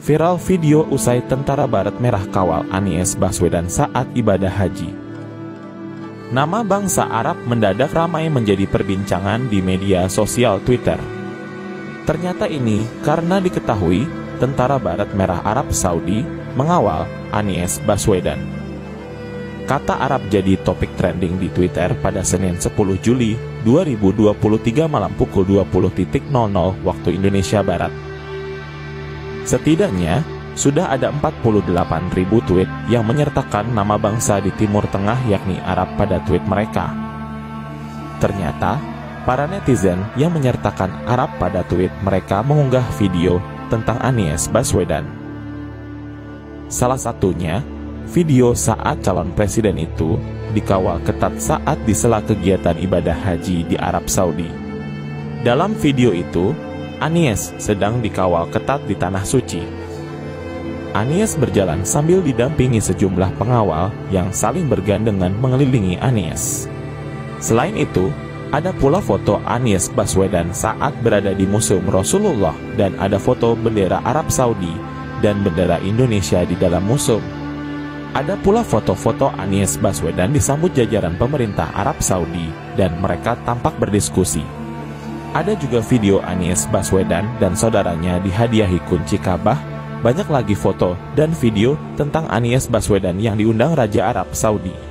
Viral video usai tentara Baret Merah kawal Anies Baswedan saat ibadah haji. Nama bangsa Arab mendadak ramai menjadi perbincangan di media sosial Twitter. Ternyata ini karena diketahui tentara Baret Merah Arab Saudi mengawal Anies Baswedan. Kata Arab jadi topik trending di Twitter pada Senin 10 Juli 2023 malam pukul 20.00 waktu Indonesia Barat. Setidaknya, sudah ada 48.000 tweet yang menyertakan nama bangsa di Timur Tengah yakni Arab pada tweet mereka. Ternyata, para netizen yang menyertakan Arab pada tweet mereka mengunggah video tentang Anies Baswedan. Salah satunya, video saat calon presiden itu dikawal ketat saat di sela kegiatan ibadah haji di Arab Saudi. Dalam video itu, Anies sedang dikawal ketat di Tanah Suci. Anies berjalan sambil didampingi sejumlah pengawal yang saling bergandengan mengelilingi Anies. Selain itu, ada pula foto Anies Baswedan saat berada di Museum Rasulullah dan ada foto bendera Arab Saudi dan bendera Indonesia di dalam museum. Ada pula foto-foto Anies Baswedan disambut jajaran pemerintah Arab Saudi dan mereka tampak berdiskusi. Ada juga video Anies Baswedan dan saudaranya dihadiahi kunci Ka'bah. Banyak lagi foto dan video tentang Anies Baswedan yang diundang Raja Arab Saudi.